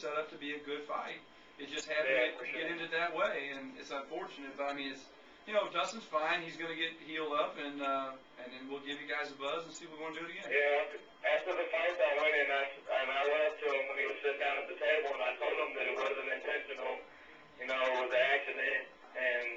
set up to be a good fight. It just had to get into that way, and it's unfortunate, but I mean, it's, you know, Dustin's fine. He's going to get healed up, and then we'll give you guys a buzz and see if we want to do it again. Yeah, after the fight, I went in and I went up to him when he was sitting down at the table, and I told him that it wasn't intentional. You know, it was an accident, and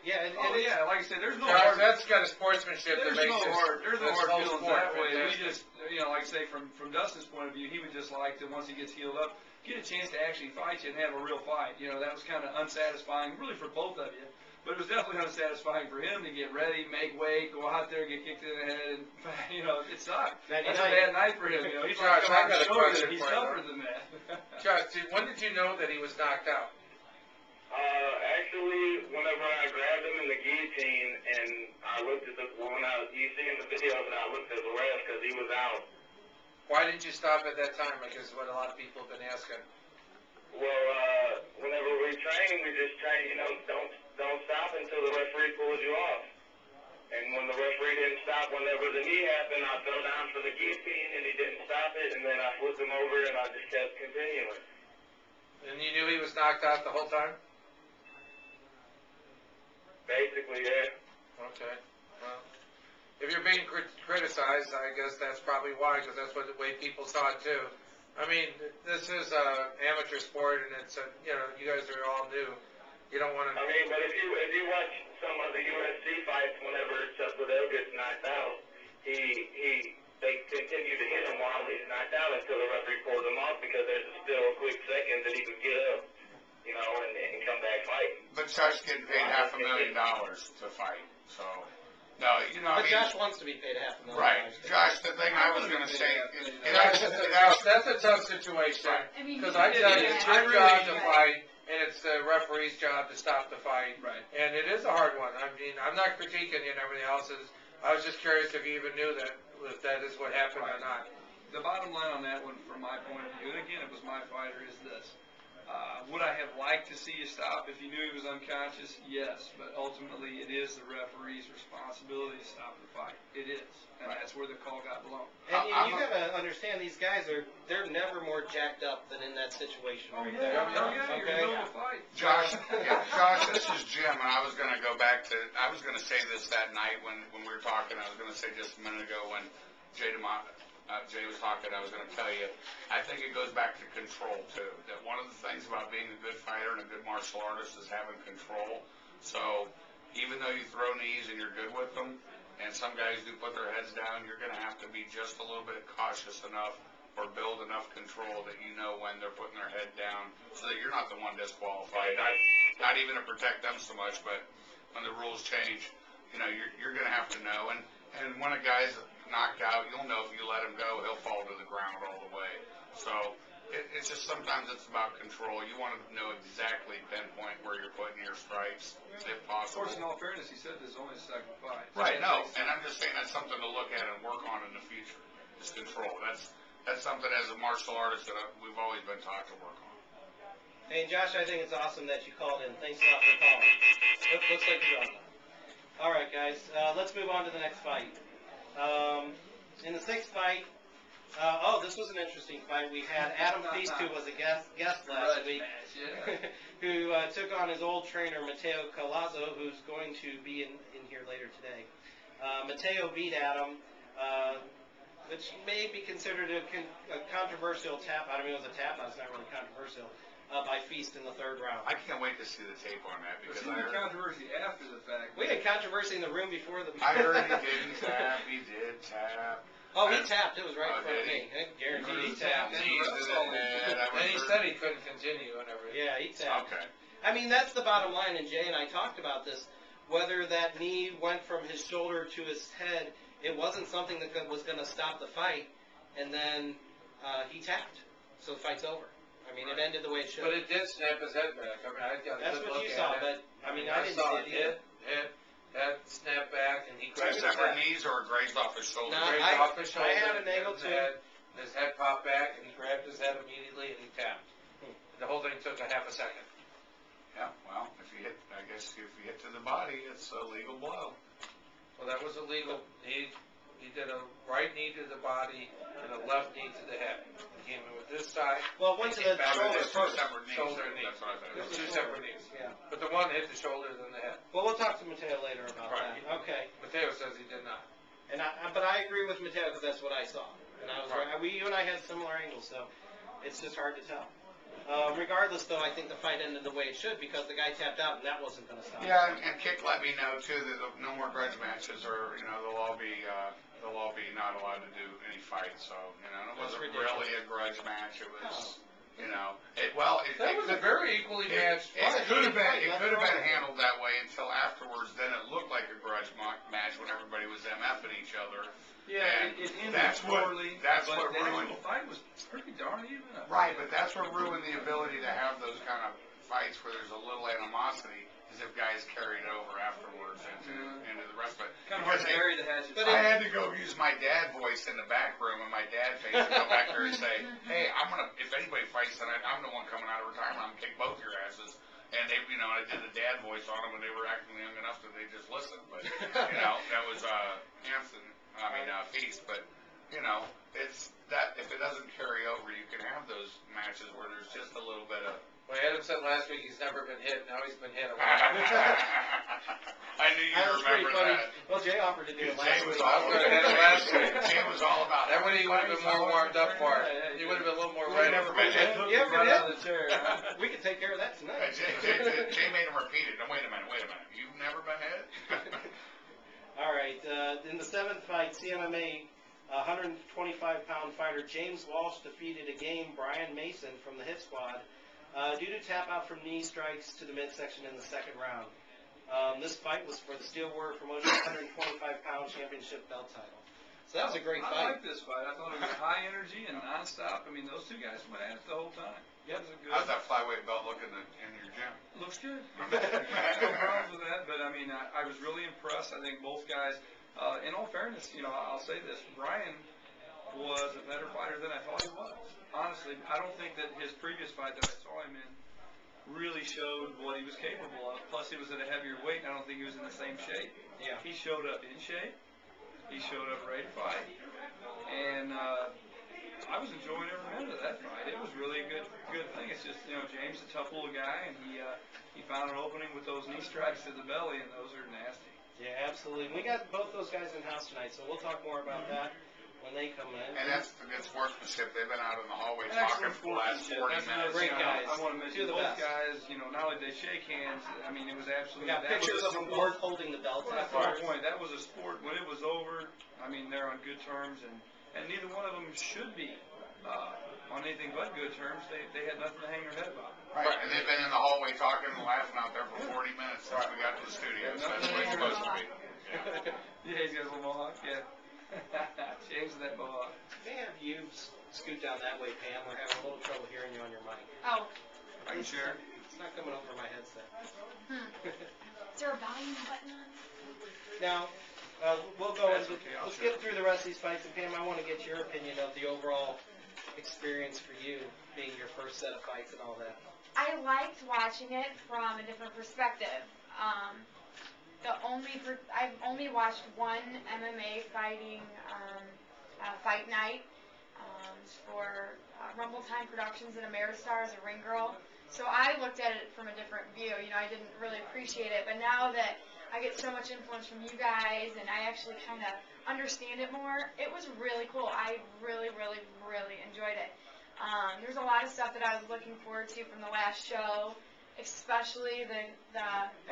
yeah, like I said, there's no hard. That's kind of sportsmanship. There's no hard feelings that way. Fantastic. We just, you know, like I say, from Dustin's point of view, he would just like to, once he gets healed up, get a chance to actually fight you and have a real fight. You know, that was kind of unsatisfying, really, for both of you. But it was definitely unsatisfying for him to get ready, make weight, go out there, get kicked in the head, and, you know, it sucked. That's a bad night for him. You know, he's Josh, like, I got a question he's for you. tougher than that. Josh, when did you know that he was knocked out? Actually, whenever I grabbed him in the guillotine, and I looked at you see in the videos, and I looked at the ref because he was out. Why didn't you stop at that time? Because what a lot of people have been asking. Well, whenever we train, we just train, you know, don't stop until the referee pulls you off. And when the referee didn't stop, whenever the knee happened, I fell down for the guillotine, and he didn't stop it, and then I flipped him over, and I just kept continuing. And you knew he was knocked out the whole time? Basically, yeah. Okay. Well, if you're being criticized, I guess that's probably why, because that's the way people saw it too. I mean, this is amateur sport, and it's you know, you guys are all new. You don't want to. I mean, but if you watch some of the UFC fights, whenever Liddell gets knocked out, they continue to hit him while he's knocked out until the referee pulls him off, because there's still a quick second that he could get up, you know, and come back fighting. But Josh getting paid $500,000 to fight, so. No, you know, but Josh wants to be paid $500,000. Right, Josh. The thing I was going to say, that's a tough situation. Because I tell you, it's your job to fight, and it's the referee's job to stop the fight. Right. And it is a hard one. I mean, I'm not critiquing you and everything else. I was just curious if you even knew that if that is what happened or not. The bottom line on that one, from my point of view, and again, it was my fighter, is this. Would I have liked to see you stop if you knew he was unconscious? Yes, but ultimately it is the referee's responsibility to stop the fight. It is, and that's where the call got blown. And you got to understand, these guys they're never more jacked up than in that situation right there. You're in the middle of a fight. Josh, this is Jim, and I was going to go back to, I was going to say this that night when we were talking. I was going to say just a minute ago when Jay was talking, I was going to tell you, I think it goes back to control, too. That one of the things about being a good fighter and a good martial artist is having control. So even though you throw knees and you're good with them, and some guys do put their heads down, you're going to have to be just a little bit cautious enough or build enough control that you know when they're putting their head down so that you're not the one disqualified. Not even to protect them so much, but when the rules change, you know, you're going to have to know. And when a guy's knocked out, you'll know if you let him go, he'll fall to the ground all the way. So it's just sometimes it's about control. You want to know exactly, pinpoint where you're putting your strikes, if possible. Of course, in all fairness, he said there's only a second fight. Right, no, and I'm just saying that's something to look at and work on in the future, is control. That's something as a martial artist that we've always been taught to work on. Hey, Josh, I think it's awesome that you called in. Thanks a lot for calling. Looks like you're on. All right, guys, let's move on to the next fight. In the sixth fight, this was an interesting fight. We had Adam Feast, who was a guest last week, who took on his old trainer, Matteo Collazo, who's going to be in here later today. Matteo beat Adam, which may be considered a controversial tap. I don't mean it was a tap, it's not really controversial, by Feast in the third round. I can't wait to see the tape on that, because I heard controversy after the fact. We had controversy in the room before the. I heard he didn't tap. He did tap. Oh, he tapped. It was right in front of me. I guarantee he tapped. And he said he couldn't continue and everything. Yeah, he tapped. Okay. I mean, that's the bottom line, and Jay and I talked about this. Whether that knee went from his shoulder to his head, it wasn't something that was going to stop the fight, and then he tapped. So the fight's over. I mean, it ended the way it should. But it did snap his head back. I mean, I got a That's good what look you at saw, it. but I mean, I didn't see it either. Head snapped back, and he Two grabbed his separate head. knees or grazed off his shoulder? No, Grazed off his shoulder. I had an angle too. His head popped back, and he grabbed his head immediately, and he tapped. The whole thing took a half a second. Yeah, well, if you hit to the body, it's a legal blow. Well, that was illegal. He did a right knee to the body and a left knee to the head. He side. Well, went to the That was shoulder just two first. separate knees. Shoulder and knee. That's what I thought. It was two Shoulder. separate knees. Yeah. But the one hit the shoulder, then the head. Well, we'll talk to Mateo later about Right. that. Okay. Mateo says he did not. But I agree with Mateo because that's what I saw. And I was Right. right. You and I had similar angles, so it's just hard to tell. Regardless, though, I think the fight ended the way it should because the guy tapped out and that wasn't going to stop. Yeah, and Kick let me know too that no more grudge matches, or they'll all be not allowed to do any fights. So it That's wasn't ridiculous. really a grudge match. It was, it That was a very equally matched It fight. could have been. It That's could have been right. handled that way until afterwards. Then it looked like a grudge match when everybody was MFing each other. Yeah, And it ended that's what- poorly. that's but what the ruined- actual fight was pretty darn even. Right, but that's what ruined the ability to have those kind of fights where there's a little animosity, is if guys carried it over afterwards into the rest of it. Kind of hard Because to bury the hatchet. But I had to go use my dad voice in the back room, and my dad face to go back there and say, "Hey, if anybody fights tonight, I'm the one coming out of retirement. I'm gonna kick both your asses." And they, I did the dad voice on them, and they were acting young enough that they just listened. But that was Feast. But it's that if it doesn't carry over, you can have those matches where there's just a little bit of. Well, Adam said last week he's never been hit. Now he's been hit a lot. I knew you That was pretty remember funny. that. Well, Jay offered to do it Jay last was week. all I was gonna hit it last week. Jay was all about That way he would have been more warmed up for it. Yeah, He would have been a little more We've ready. never been hit. You ever Right been out of the chair. Huh? We can take care of that tonight. Jay made him repeat it. No, wait a minute. You've never been hit? All right. In the seventh fight, CMMA 125-pound fighter James Walsh defeated a game Brian Mason from the Hit Squad due to tap out from knee strikes to the midsection in the second round. This fight was for the Steel Warrior Promotions 125-pound championship belt title. So that was a great I fight. like this fight. I thought it was high energy and nonstop. I mean, those two guys went at it the whole time. Yep. It was a How's good. that flyweight belt looking in your gym? Looks good. No problems with that. But I mean, I was really impressed. I think both guys. In all fairness, I'll say this: Brian was a better fighter than I thought he was. Honestly, I don't think that his previous fight that I saw him in really showed what he was capable of. Plus, he was at a heavier weight, and I don't think he was in the same shape. Yeah. He showed up in shape. He showed up ready to fight, and I was enjoying every minute of that fight. It was really a good thing. It's just James is a tough little guy, and he found an opening with those knee strikes to the belly, and those are nasty. Yeah, absolutely. We got both those guys in house tonight, so we'll talk more about that when they come in. And that's the good sportsmanship. They've been out in the hallway talking Excellent for the last 40 sportsmanship. minutes. Great guys. I want to mention Two of the both best. guys. Not only did they shake hands. I mean, it was We absolutely. got that was pictures a of them sport. both holding the belts Well, that's afterwards. my point. That was a sport. When it was over, I mean, they're on good terms, and neither one of them should be on anything but good terms. They had nothing to hang their head about. Right, and they've been in the hallway talking and laughing out there for 40 minutes since we got to the studio. So that's what it's supposed to be. Yeah, he's got a little mohawk. Yeah. James and that mohawk. May I have you scoot down that way, Pam? We're having a little trouble hearing you on your mic. Oh, I can share. It's not coming over my headset. is there a volume button on? Now, we'll go That's into, okay, I'll let's share. get through the rest of these fights. And Pam, I want to get your opinion of the overall experience for you, being your first set of fights and all that. I liked watching it from a different perspective. I've only watched one MMA fighting fight night for Rumble Time Productions and Ameristar as a ring girl. So I looked at it from a different view. I didn't really appreciate it, but now that I get so much influence from you guys and I actually kind of understand it more, it was really cool. I really, really, really enjoyed it. There's a lot of stuff that I was looking forward to from the last show, especially the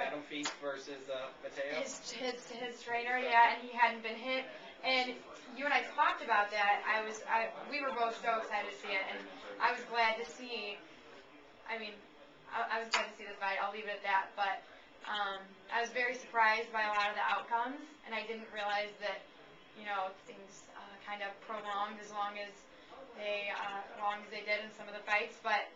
Adam Feast versus Mateo. his trainer, yeah, and he hadn't been hit. And you and I talked about that. We were both so excited to see it, and I was glad to see. I mean, I was glad to see this fight. I'll leave it at that. But I was very surprised by a lot of the outcomes, and I didn't realize that things kind of prolonged as long as they did in some of the fights. But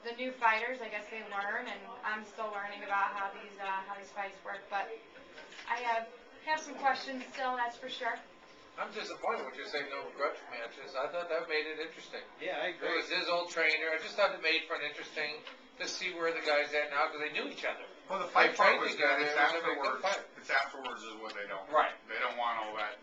the new fighters, I guess they learn, and I'm still learning about how these fights work. But I have some questions still, that's for sure. I'm disappointed when you say no grudge matches. I thought that made it interesting. Yeah, I It agree. was his old trainer. I just thought it made for an interesting to see where the guy's at now because they knew each other. Well, the fight They part trained was together. good. It's It was a very good afterwards. fight. It's afterwards is what they don't. Right. They don't want all that.